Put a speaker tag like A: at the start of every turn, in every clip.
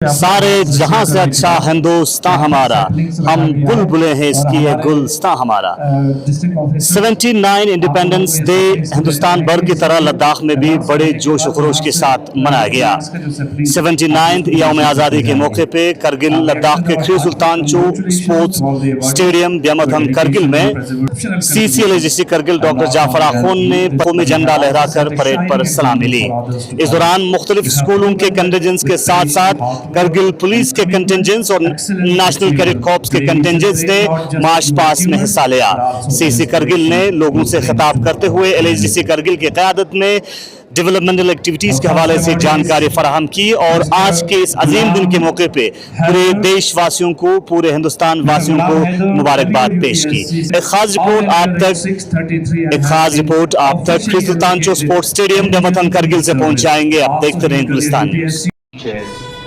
A: सारे जहां से अच्छा हिंदुस्तान हमारा, हम बुलबुलें हैं इसकी ये गुलस्तां हमारा। 79 इंडिपेंडेंस डे हिंदुस्तान भर की तरह लद्दाख में भी बड़े जोश व खरोश के साथ मनाया गया। 79 यौम आज़ादी के मौके पे करगिल लद्दाख के खरी सुल्तान चो स्पोर्ट्स स्टेडियम ब्यामथम करगिल में CCLAGC करगिल डॉक्टर जाफर आखून ने कौमी झंडा लहराकर परेड पर सलामी ली। इस दौरान मुख्तलिफ स्कूलों के कंटिजेंट्स के साथ साथ करगिल पुलिस के कंटिजेंट्स और नेशनल कैडेट कॉर्प्स के कंटिजेंट्स ने मार्च पास्ट में हिस्सा लिया। CC करगिल ने लोगों से खिताब करते हुए LAGC करगिल की क़यादत में डेवलपमेंटल एक्टिविटीज के हवाले से जानकारी फराहम की और आज के इस अजीम दिन के मौके पे पूरे देशवासियों को, पूरे हिंदुस्तान वासियों को मुबारकबाद पेश की। एक खास रिपोर्ट आप तक खरी सुल्तान चो स्पोर्ट्स स्टेडियम ब्यामथम करगिल से पहुंचाएंगे। आप देखते रहें Gulistan news.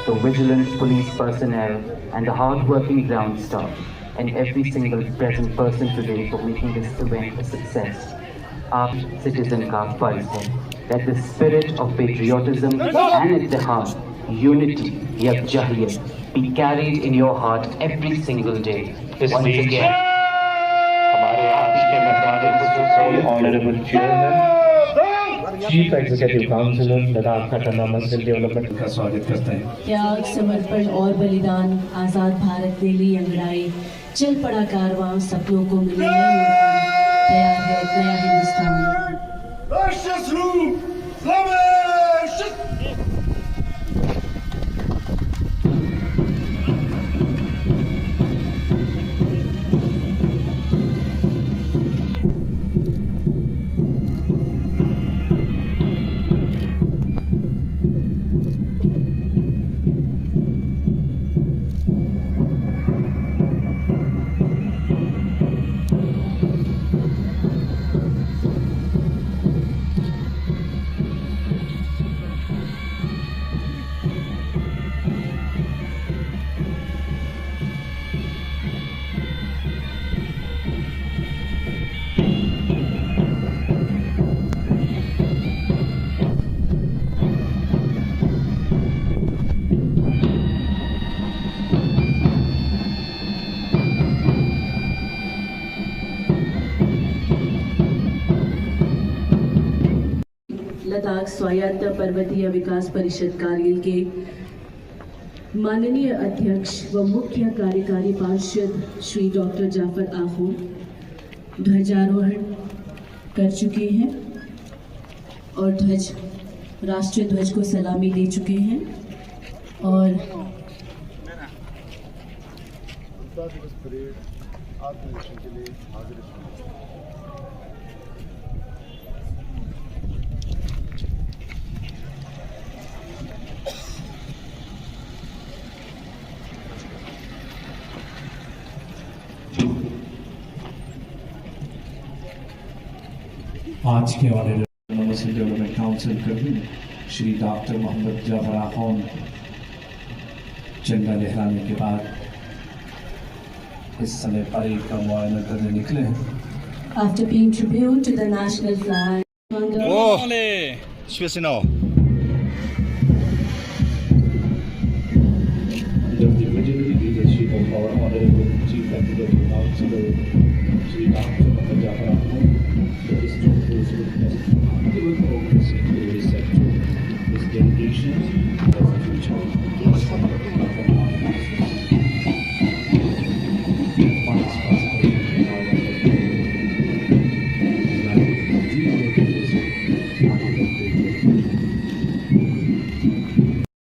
B: The vigilant police personnel and the hard-working ground staff and every single present person today for making this event a success. आप citizen का फर्ज है that the spirit of patriotism and ittihad, unity, yakjahiyat be carried in your heart every single day. Once again,
C: हमारे आज के मेहमान honourable chairman chief executive councillor Ladakh का टन्ना मंजिल डेवलपमेंट का स्वागत करते हैं।
D: त्याग, समर्पण और बलिदान, आज़ाद भारत के लिए अंगड़ाई, चल पड़ा कारवां, सपनों को मिले तैयार है नया हिंदुस्तान। लद्दाख स्वायत्त पर्वतीय विकास परिषद कारगिल के माननीय अध्यक्ष व मुख्य कार्यकारी पार्षद श्री डॉक्टर जाफर आखून ध्वजारोहण कर चुके हैं और राष्ट्रीय ध्वज को सलामी दे चुके हैं और
C: आज के honourable Muslim development council Kargil Shri doctor Mohammad Jafar Akhoon झंडा लहराने के बाद इस समय परेड का मुआयना करने निकले हैं।
D: After paying tribute to the national flag,
C: Under the visionary leadership of our honorable chief executive councilor Shri Dr. Mohammad Jafar Akhund, the district is witnessed remarkable progress in every sector. This dedication of the future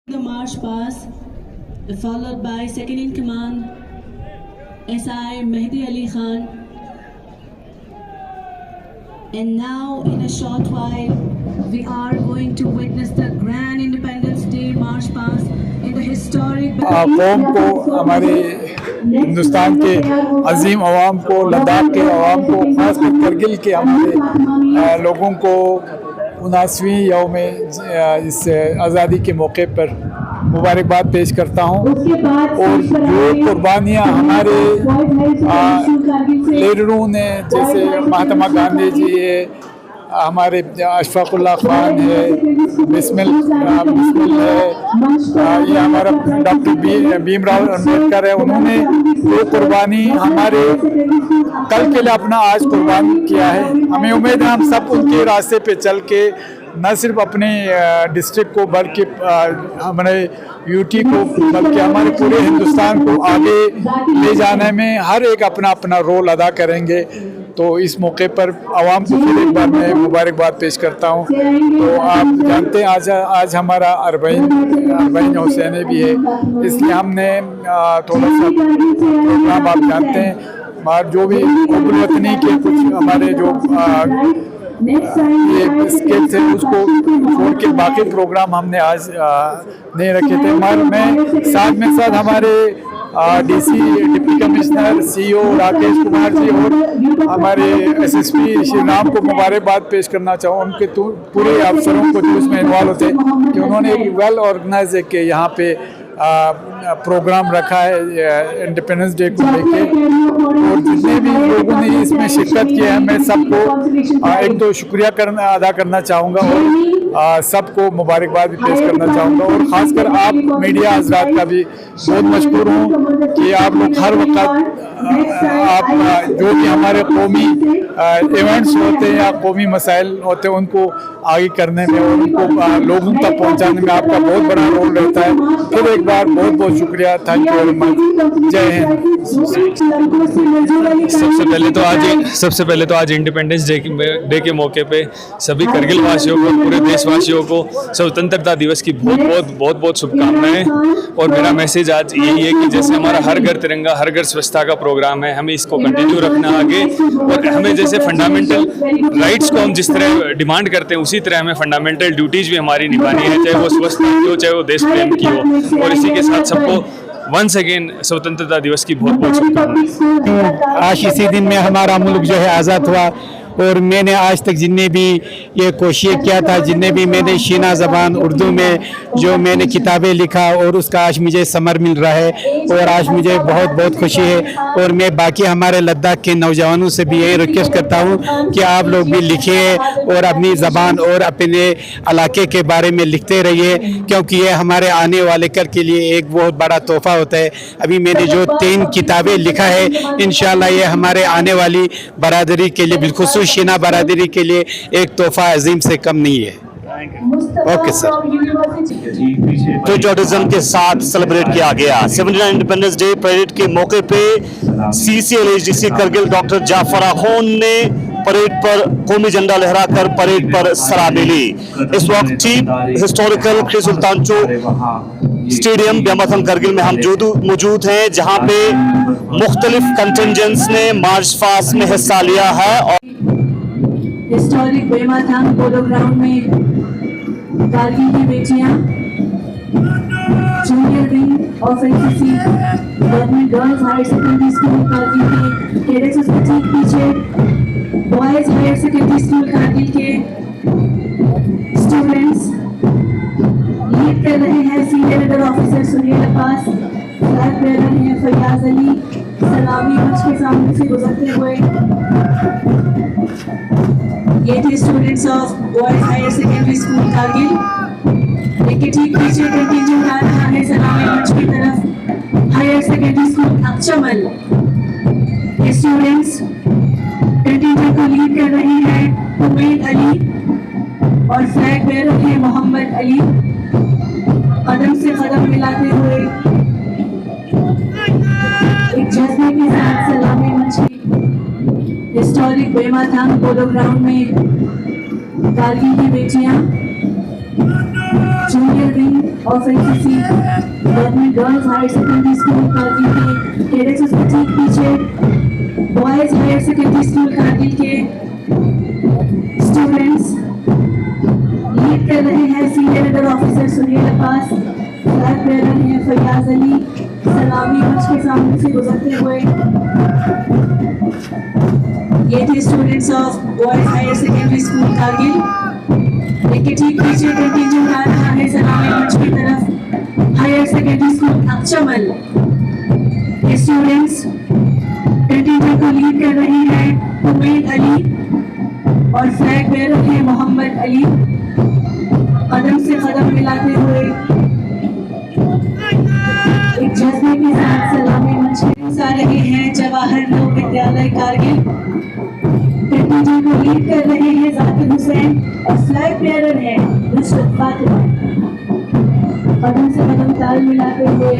D: the march past, followed by second in command SI Mehdi Ali Khan, and now in a short while we are going to witness the grand Independence Day march past in the historic
E: कौम को, हमारे हिंदुस्तान के अजीम अवाम को, लद्दाख के अवाम को, खासकर करगिल के हमारे लोगों को 79वीं यौम इस आज़ादी के मौके पर मुबारकबाद पेश करता हूँ। और जो कुर्बानियाँ हमारे लीडरों ने, जैसे महात्मा गांधी जी है, हमारे अशफाकुल्ला खान है, बिस्मिल है, ये हमारा डॉक्टर भीमराव अम्बेडकर है। उन्होंने वो कुर्बानी हमारे कल के लिए अपना आज कुर्बान किया है। हमें उम्मीद है हम सब उनके रास्ते पे चल के न सिर्फ अपने डिस्ट्रिक्ट को बल्कि हमारे यूटी को बल्कि हमारे पूरे हिंदुस्तान को आगे ले जाने में हर एक अपना अपना रोल अदा करेंगे। तो इस मौके पर आवाम को फिर एक बार मैं मुबारकबाद पेश करता हूँ। तो आप जानते हैं आज हमारा अरबईन हुसैनी भी है, इसलिए हमने थोड़ा सा प्रोग्राम आप जानते हैं और जो भी वतनी के कुछ हमारे जो ये स्केच है उसको छोड़ के बाकी प्रोग्राम हमने आज नहीं रखे थे। मैं साथ हमारे DC deputy commissioner CEO Rakesh Kumar ji और हमारे एसएसपी श्री राम को मुबारकबाद पेश करना चाहूँ उनके पूरे अफसरों को जो इसमें इन्वॉल्व होते कि उन्होंने एक वेल ऑर्गेनाइज के यहाँ पे प्रोग्राम रखा है इंडिपेंडेंस डे को लेके, और जितने भी लोगों ने इसमें शिरकत की है मैं सबको एक तो शुक्रिया अदा करना चाहूँगा और सबको मुबारकबाद भी पेश करना चाहूँगा। और ख़ासकर आप मीडिया हजरात का भी बहुत मशकूर हूँ कि आप लोग हर वक्त आप जो भी हमारे कौमी इवेंट्स होते हैं या कौमी मसाइल होते हैं उनको आगे करने में और उनको लोगों तक पहुँचाने में आपका बहुत बड़ा रोल रहता है। फिर एक बार बहुत बहुत शुक्रिया, थैंक यू वेरी मच, जय हिंद।
F: सबसे पहले तो आज इंडिपेंडेंस डे के मौके पे सभी करगिल वासियों को, पूरे देशवासियों को स्वतंत्रता दिवस की बहुत शुभकामनाएं। और मेरा मैसेज आज यही है कि जैसे हमारा हर घर तिरंगा हर घर स्वच्छता का प्रोग्राम है, हमें इसको कंटिन्यू रखना आगे, और हमें जैसे फंडामेंटल राइट्स को हम जिस तरह डिमांड करते हैं उसी तरह हमें फंडामेंटल ड्यूटीज भी हमारी निभानी है, चाहे वो स्वच्छता की हो चाहे वो देश प्रेम की हो। और इसी के साथ सबको वंस अगेन स्वतंत्रता दिवस की बहुत शुभकामनाएं।
G: आज इसी दिन में हमारा मुल्क जो है आज़ाद हुआ, और मैंने आज तक जितने भी ये कोशिश किया था, जितने भी मैंने शीना ज़बान उर्दू में जो मैंने किताबें लिखा और उसका आज मुझे समर मिल रहा है, और आज मुझे बहुत खुशी है। और मैं बाकी हमारे लद्दाख के नौजवानों से भी यही रिक्वेस्ट करता हूँ कि आप लोग भी लिखिए और अपनी ज़बान और अपने इलाके के बारे में लिखते रहिए, क्योंकि ये हमारे आने वाले कल के लिए एक बहुत बड़ा तोहफ़ा होता है। अभी मैंने जो 3 किताबें लिखा है, इंशाल्लाह ये हमारे आने वाली बरादरी के लिए, बिल्कुल शीना बरादरी के लिए एक तोहफा अजीम से कम नहीं है। Okay sir.
A: पेट्रियोटिज्म के साथ सेलिब्रेट किया गया 79 इंडिपेंडेंस डे परेड के मौके पे CCLHDC करगिल डॉक्टर जाफर आखून ने परेड पर कौमी झंडा लहराकर परेड पर सलामी ली। इस वक्त chief historical Khree सुल्तानचो stadium ब्यामथन Kargil में हम मौजूद हैं, जहां पे मुख्तलिफ कंटिंजेंट्स ने मार्च पास्ट में हिस्सा लिया है। और
D: हिस्टोरिक बेमाथांग पोलो ग्राउंड में कारगिल की बेटियां junior wing of NCC government girls higher secondary school Kargil के कैडेट्स, उसके ठीक पीछे boys higher secondary school Kargil के स्टूडेंट्स लीड कर रहे हैं। Senior leader officer Sunil Abbas, flag bearer हैं फयाज अली, सलामी मंच के सामने से गुजरते हुए। ये थे students of boys higher secondary school Kargil. इनके ठीक पीछे कंटिंजेंट आ रहा है सलामी मंच की तरफ हायर सेकेंडरी स्कूल अक्चमल। ये स्टूडेंट्स कंटिंजेंट को लीड कर रहे हैं उमैद अली और फ्लैग बेयरर है मोहम्मद अली। कदम से कदम मिलाते हुए एक जज्बे के साथ सलामी मंच की हिस्टोरिक बेमाथांग पोलो ग्राउंड में कारगिल की बेटियां junior wing of NCC government girls higher secondary school Kargil के कैडेट्स, उसके ठीक पीछे boys higher secondary school Kargil के स्टूडेंट्स लीड कर रहे हैं। Senior leader officer Sunil Abbas, flag bearer हैं फयाज अली, सलामी मंच के सामने से गुजरते हुए। ये थे students of boys higher secondary school Kargil. इनके ठीक पीछे कंटिंजेंट आ रहा है सलामी मंच की तरफ हायर सेकेंडरी स्कूल अक्चमल। ये स्टूडेंट्स कंटिंजेंट को लीड कर रहे हैं उमैद अली और फ्लैग बेरर है मोहम्मद अली। कदम से कदम मिलाते हुए एक जज्बे के साथ सलामी मंच आ रहे हैं जवाहर लोक विद्यालय कारगिल। कंटिजेंट को लीड कर रहे हैं जाकिर हुसैन और फ्लैग बेरर है नुसरत फातिमा। कदम से कदम ताल मिलाते हुए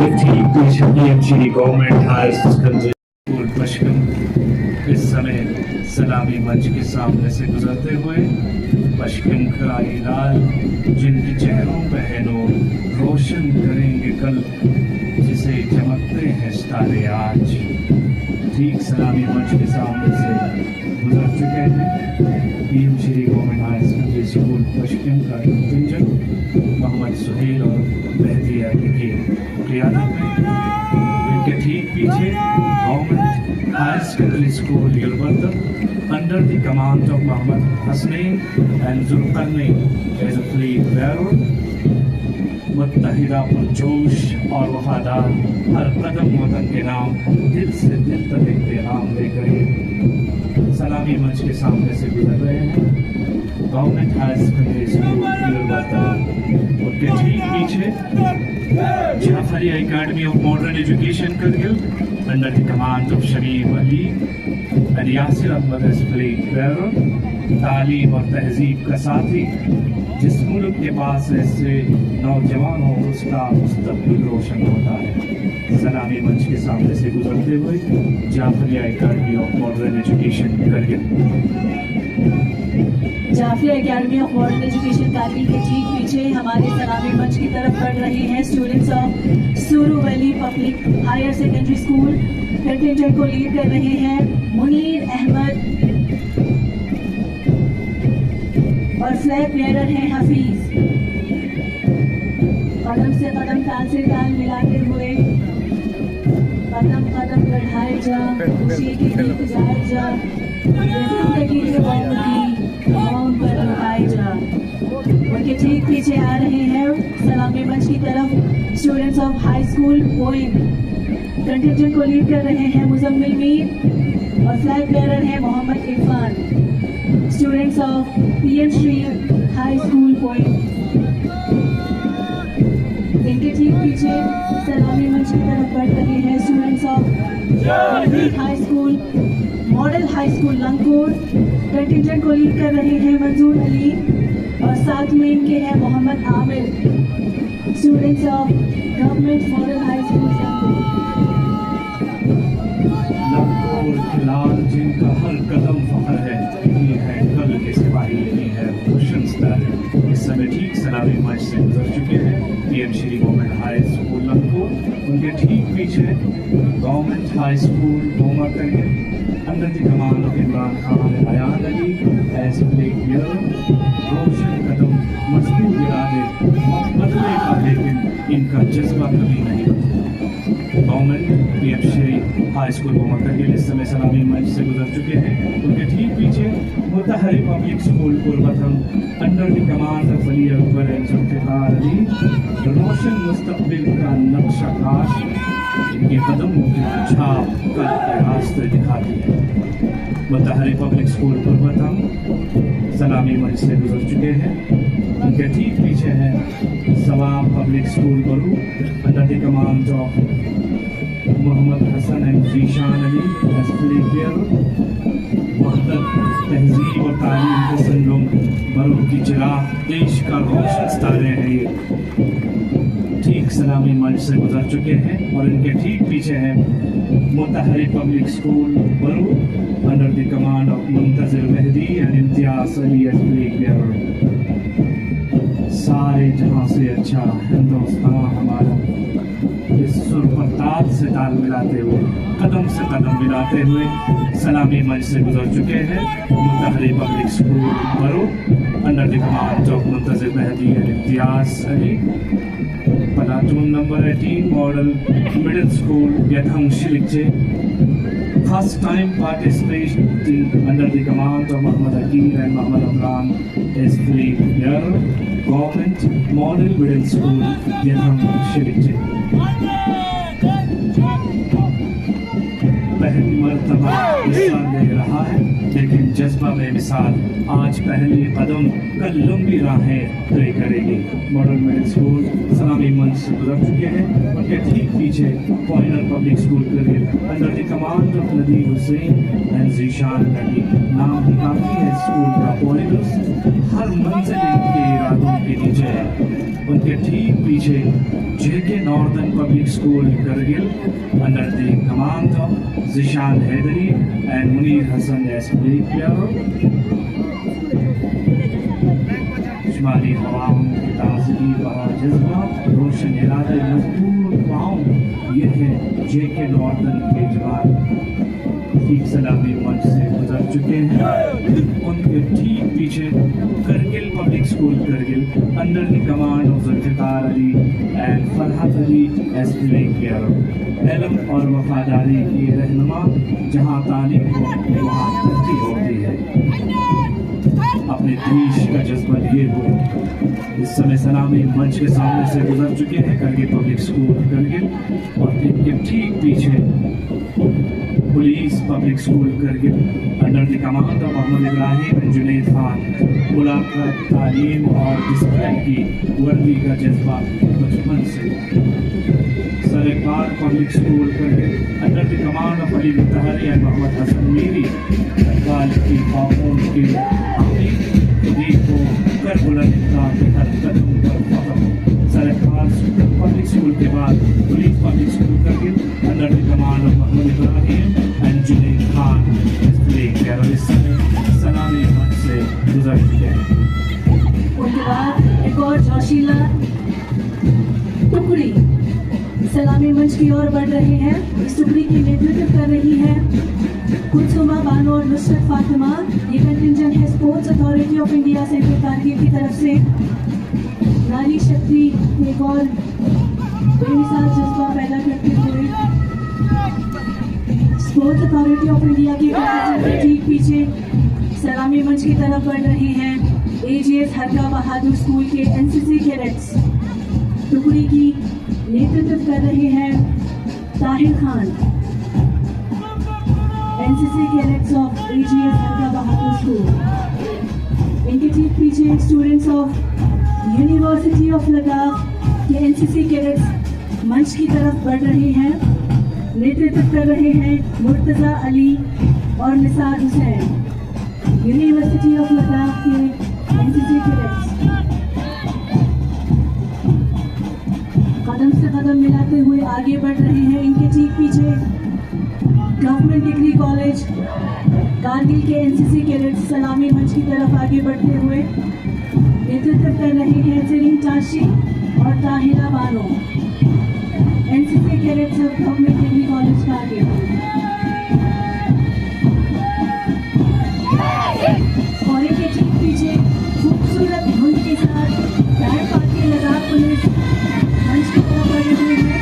C: PMC government higher secondary school पश्चिम इस समय सलामी मंच के सामने से गुजरते हुए पश्चिम कराई लाल जिनके चेहरों पे है नूर रोशन करेंगे कल जिसे चमकते हैं सितारे आज। ठीक सलामी मंच के सामने से गुजर चुके हैं PMC government higher secondary school पश्चिम का कंटिजेंट मोहम्मद सुहेल और मेहदी अली की क़ियादत में। इनके ठीक पीछे गवर्नमेंट हायर सेकेंडरी स्कूल युलबर्दर under the command of Mohammad Hasnain and Zulqarnain as a flag bearer. मुत्तहिदा पुरजोश और वफादार हर कदम वतन के नाम दिल से दिल तक एक पैगाम लेकर सलामी मंच के सामने से गुजर रहे हैं गवर्नमेंट हायर सेकेंडरी स्कूल युलबर्दर। उनके ठीक पीछे Jafaria academy of modern education Kargil under the command of Sharif Ali and Yasir Ahmad as flag bearer. तालीम और तहजीब का साथी जिस मुल्क के पास ऐसे नौजवान हो उसका मुस्तकबिल रोशन होता है। सलामी मंच के सामने से गुजरते हुए Jafaria academy of modern education Kargil.
D: Jafaria academy of modern education Kargil के ठीक पीछे हमारे सलामी मंच की तरफ बढ़ रहे हैं students of Suru valley public higher secondary school. Contingent को लीड कर रहे हैं मुनीर अहमद और फ्लैग बेरर हैं हफीज। कदम से कदम ताल से ताल मिलाते हुए कदम कदम बढ़ाए जा खुशी की गीत गाए जा जिंदगी के बावजूद मौन पर लुटाए जा। उनके ठीक पीछे आ रहे हैं सलामी मंच की तरफ students of high school Poyen. Contingent को लीड कर रहे हैं मुजम्मिल मीर और फ्लैग बेरर हैं Mohammad Irfan. Students of PMC high school Poyen. इनके ठीक पीछे सलामी मंच की तरफ बढ़ रहे हैं students of high school model high school Langkot. Contingent को लीड कर रहे हैं मंजूर अली और साथ में इनके हैं Mohammad Aamir. Students of government model high school
C: लाल जिनका हर कदम फख्र है ये है कल के सिपाही नहीं है रोशन सितारे। इस समय ठीक सलामी मंच से गुजर चुके हैं PMC government high school Langkot. उनके ठीक पीछे गवर्नमेंट हाई स्कूल डोमा करके under the command of Imran Khan Ayan Ali as flag bearer. रोशन कदम मजबूत इरादे बदले का लेकिन इनका जज्बा कभी नहीं बदला। Government PMC high school Doma करके इस समय सलामी मंच से गुजर चुके हैं। उनके ठीक पीछे मुतहरी पब्लिक स्कूल कुर्बतम under the command of Ali Akbar and Zulfiqar Ali. रोशन मुस्तकबिल का नक्शा काश इनके कदमों की छाप कल के रास्ते दिखाती है। मुतहरी पब्लिक स्कूल कुर्बतम सलामी मंच से गुजर चुके हैं। उनके ठीक पीछे है सवाब public school Baroo under the command of Mohammad Hasan and Zeeshan Ali as flag bearer. वहदत तहजीब और तालीम के संगम बरू की चिराग देश का रोशन सितारे हैं ये। ठीक सलामी मंच से गुजर चुके हैं और इनके ठीक पीछे है Mutahari public school Baroo under the command of Muntazir Mehdi and Imtiaz Ali as flag bearer. सारे जहां से अच्छा हिंदुस्तान हमारा इस सुर पर ताल से ताल मिलाते हुए कदम से कदम मिलाते हुए सलामी मंच से गुजर चुके हैं Mutahari public school Baroo under the command of Muntazir Mehdi and Imtiaz Ali. Platoon number 18 model middle school यथंग शिलिचे। First time participation under the command of Muhammad Akeem and Muhammad Amran as flag bearer, Government Model Middle School, Yetham Shilikche। पहली मर्तबा हिस्सा ले रहा है मिसाल आज पहले कदम कल लंबी राहें तय करेगी। मॉडल मिडिल स्कूल सलामी मंच से गुजर चुके हैं, उनके ठीक पीछे पॉइनर पब्लिक स्कूल करियर under the command of Nadir Hussain and Zeeshan Ali. नाम ही काफी है स्कूल का पॉइनर्स, हर मंजिल इनके इरादों के नीचे है। उनके ठीक पीछे JK northern public school Kargil under the command of Zeeshan Haidari and Munir Hasan as player. शुमाली हवाओं की ताजगी बहा जज्बा रोशन इरादे मजबूत पाँव, ये है जेके नॉर्दर्न के जवान ठीक सलामी मंच से गुजर चुके हैं। उनके ठीक पीछे Kargil public school Kargil under the command of Zulfikar Ali and Farhat Ali as player. इल्म और वफादारी की रहनुमा, जहाँ तालीम हो वहाँ तरक्की होती है। अपने देश का जज्बा लिए हुए इस समय सलामी मंच के सामने से गुजर चुके हैं करगिल पब्लिक स्कूल करगिल, और इनके ठीक पीछे police public school Kargil under the command of Mohammad Ibrahim and Junaid Khan. मुलाकात, तालीम और डिसिप्लिन की वर्दी का जज्बा बचपन से। सरकार public school Kargil under the command of Ali Mutahari and Mohammad Hasan Miri. काल की खामों के खुदी को कर बुलंद के हर कदम पर फख्र। सरकार पब्लिक स्कूल के बाद police public school Kargil under the command of Mohammad Ibrahim and Junaid Khan इस सलामी मंच से गुजर चुके हैं।
D: उनके बाद एक और जोशीला टुकड़ी सलामी मंच की ओर बढ़ रहे हैं। इस टुकड़ी की नेतृत्व कर रही है कुलसुमा बानो और नुसरत फातिमा। ये कंटिंजेंट है sports authority of India central Kargil की तरफ से। नारी शक्ति एक और बेमिसाल जज्बा पैदा करते हुए स्पोर्ट्स अथॉरिटी ऑफ इंडिया के कंटिंजेंट ठीक पीछे सलामी मंच की तरफ बढ़ रहे हैं एजीएस हरका बहादुर स्कूल के एनसीसी कैडेट्स। टुकड़ी की नेतृत्व कर रहे हैं Tahir Khan. NCC cadets of AGS हरका बहादुर स्कूल। इनके ठीक पीछे students of university of Ladakh के एनसीसी कैडेट्स मंच की तरफ बढ़ रहे हैं। नेतृत्व कर रहे हैं मुर्तज़ा अली और निसार हुसैन। यूनिवर्सिटी ऑफ लद्दाख के एनसीसी कैडेट्स कदम से कदम मिलाते हुए आगे बढ़ रहे हैं। इनके ठीक पीछे गवर्नमेंट डिग्री कॉलेज कारगिल के एनसीसी कैडेट्स सलामी मंच की तरफ आगे बढ़ते हुए नेतृत्व कर रहे हैं जरीन चाशी और Tahira Bano. NCC cadets government degree college Kargil. और इनके ठीक पीछे खूबसूरत धुन के साथ बैंड पार्टी लद्दाख पुलिस मंच की तरफ बढ़े हुए हैं।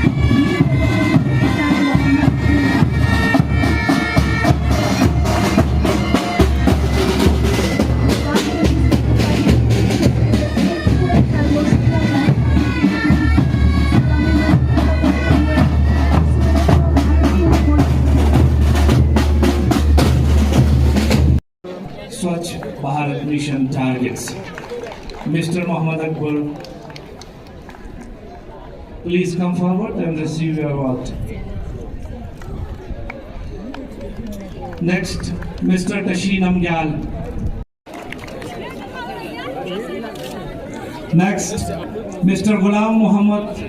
C: Swachh Bharat Mission targets. Mr. Muhammad Akbar, please come forward and receive your award. Next, Mr. Tashin Amgyal. Next, Mr. Ghulam Muhammad,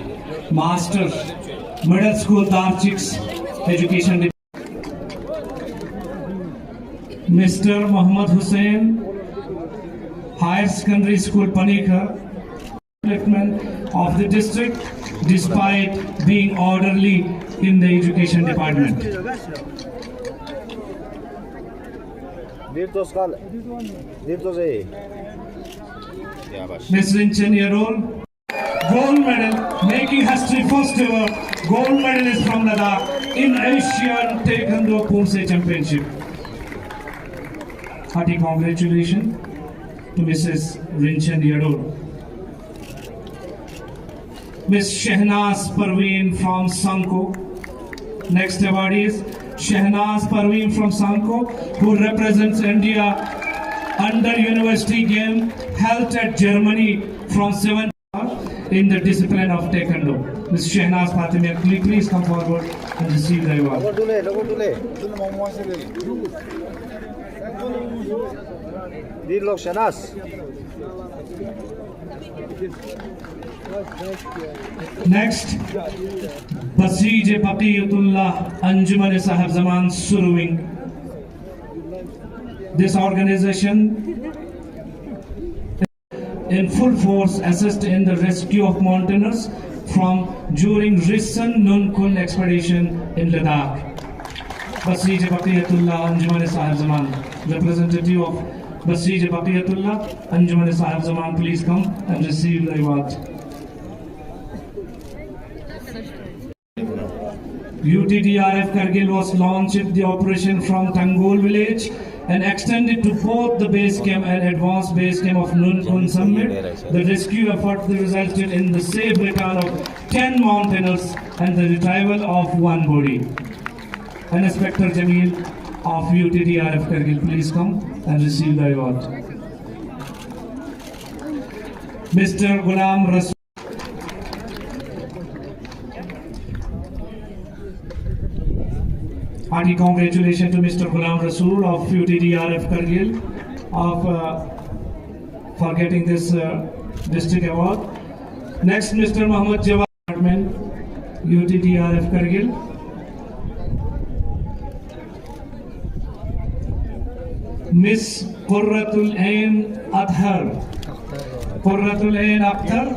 C: Master, Middle School Darchiks, Education. Mr. Muhammad Hussain, Higher Secondary School Panikar, development of the district despite being orderly in the education department. Ms. Rinchen Yarol, gold medal, making history first ever gold medalist from Ladakh in Asian Taekwondo Punse Championship. Hearty congratulations to Mrs. Rinchen Yarol. Ms. Shehnaz Parveen from Sanko. Next award is Shehnaz Parveen from Sanko, who represents India
H: under university game held at Germany from 7 in the discipline of Taekwondo. Ms. Shehnaz Fatima, please come forward and receive the award. Next, Basij Baqiyatullah Anjuman Sahib Zaman Suruing. This organization in full force assist in the rescue of mountaineers from during recent Nun Kun expedition in Ladakh. Basij Baqiyatullah Anjuman Sahib Zaman, representative of Basij Baqiyatullah Anjuman Sahib Zaman, please come and receive the award. UTDRF Kargil was launched the operation from Tangol village and extended to both the base camp and advanced base camp of Nun Kun summit. The rescue effort resulted in the safe return of 10 mountaineers and the retrieval of one body. And Inspector Jamil of UTDRF Kargil, please come and receive the award. Mr. Ghulam Rasul. Hearty congratulations to Mr. Ghulam Rasul of UTDRF Kargil for getting this district award. Next, Mr. Muhammad Jawad, UTDRF Kargil. Miss Qurratul Ain Athar. Qurratul Ain Akhtar,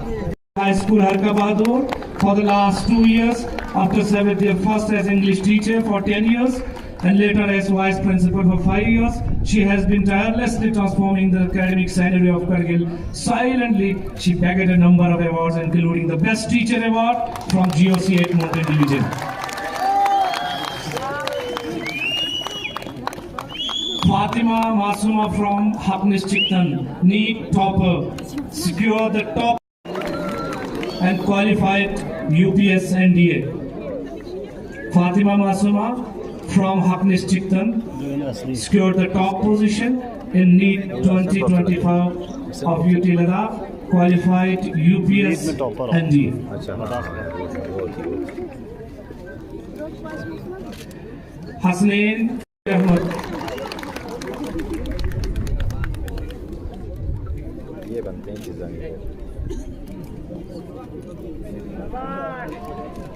H: High School Harka Bahadur, for the last 2 years, after serving there first as English teacher for 10 years and later as vice principal for 5 years. She has been tirelessly transforming the academic scenery of Kargil. Silently, she bagged a number of awards, including the Best Teacher Award from GOC 8 Mountain Division. Fatima Masuma from Haqnis Chikhtan, NEET topper, secured the top and qualified UPS NDA. Fatima Masuma from Haqnis Chikhtan secured the top position in NEET 2025 of UT Ladakh, qualified UPS NDA. Hasnain Ahmad.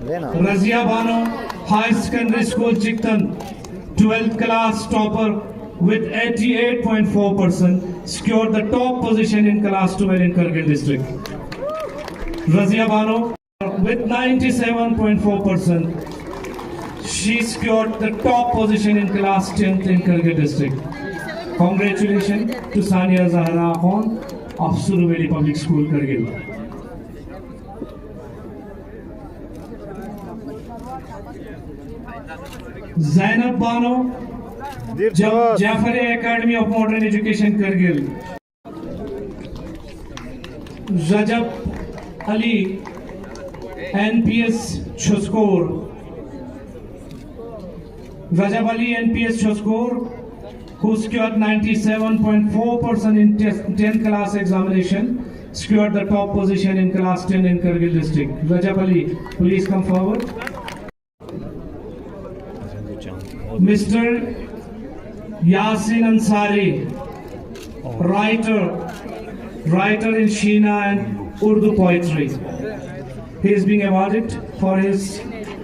H: Razia Bano, High Secondary School Chikhtan, 12th class topper with 88.4%, secured the top position in class 12 in Kargil district. Razia Bano with 97.4%, she secured the top position in class 10th in Kargil district. Congratulations to Sania Zahra Khan of Suruveli Public School, Kargil. Zainab Bano, Jafari Academy of Modern Education, Kargil. Rajab Ali, NPS Choskor. Rajab Ali, NPS Choskor, who secured 97.4% in 10th class examination, secured the top position in class 10 in Kargil district. Rajab Ali, please come forward. Mr. Yasin Ansari, writer in Sheena and Urdu poetry. He is being awarded for his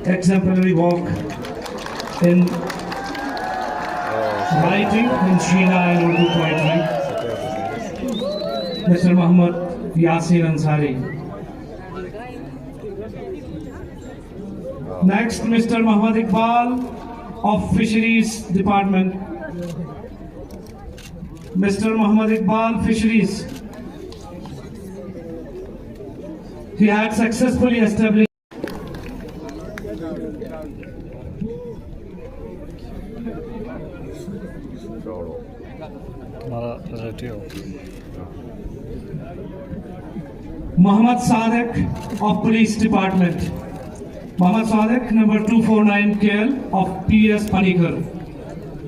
H: exemplary work in writing in Sheena and Urdu poetry. Mr. Muhammad Yasin Ansari. Next, Mr. Muhammad Iqbal of Fisheries Department. Mr. Muhammad Iqbal, Fisheries. He had successfully established Muhammad Sadek of Police Department. Muhammad Sadek, number 249 KL of PS Panikar,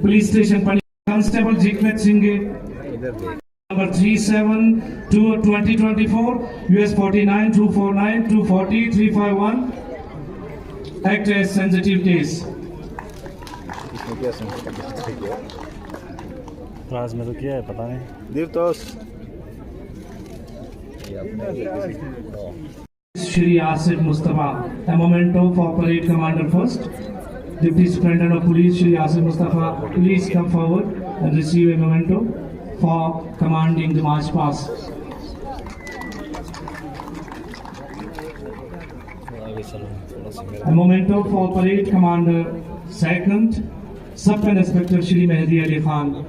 H: Police Station Panikar. Constable Jigmet Singh, Number 37 to 2024, US 49, 249, 240, 351. Act as sensitive case.
A: Class में तो क्या है पता नहीं।
H: Shri Asif Mustafa, a memento for parade commander first. Deputy Superintendent of Police Shri Asif Mustafa, please come forward and receive a memento for commanding the march past. A memento for parade commander second, Sub Inspector Shri Mehdi Ali Khan.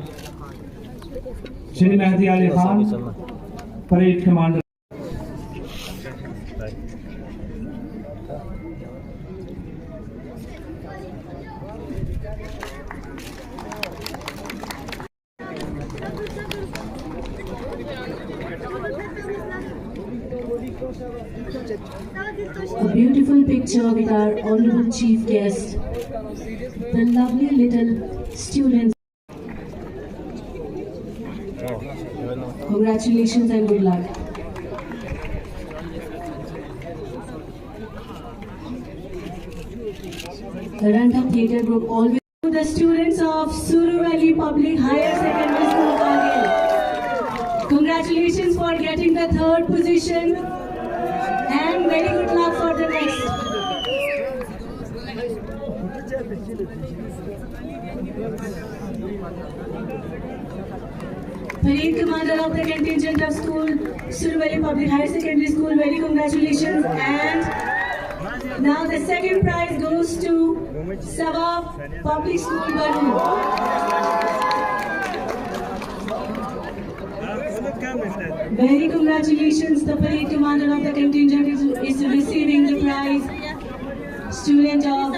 H: Shri Mehdi Ali Khan, parade commander.
D: A beautiful picture with our honorable chief guest, the lovely little students. Congratulations and good luck. The Ranta Theatre Group always to the students of Suru Valley Public Higher Secondary School, Kargil. Congratulations for getting the third position and very good luck for the next. Parade Commander of the contingent of school, Suru Valley Public Higher Secondary School, very congratulations. And now the second prize goes to Sawab Public School, Baru. Very congratulations, the parade commander of the contingent is receiving the prize. Student of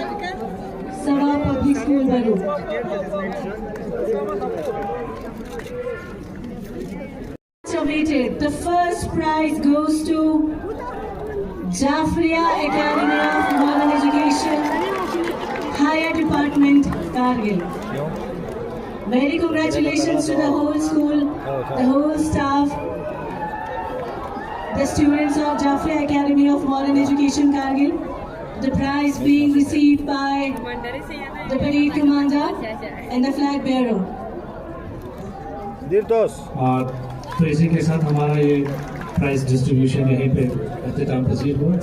D: Sawab Public School, Baru. The first prize goes to Jafria Academy of Modern Education, Higher Department, Kargil. Very congratulations to the whole school, the whole staff, the students of Jafria Academy of Modern Education, Kargil. The prize being received by the parade commander and the flag bearer.
H: और तो इसी के साथ हमारा ये prize distribution यहीं पे अख्तिताम पसीर हुआ।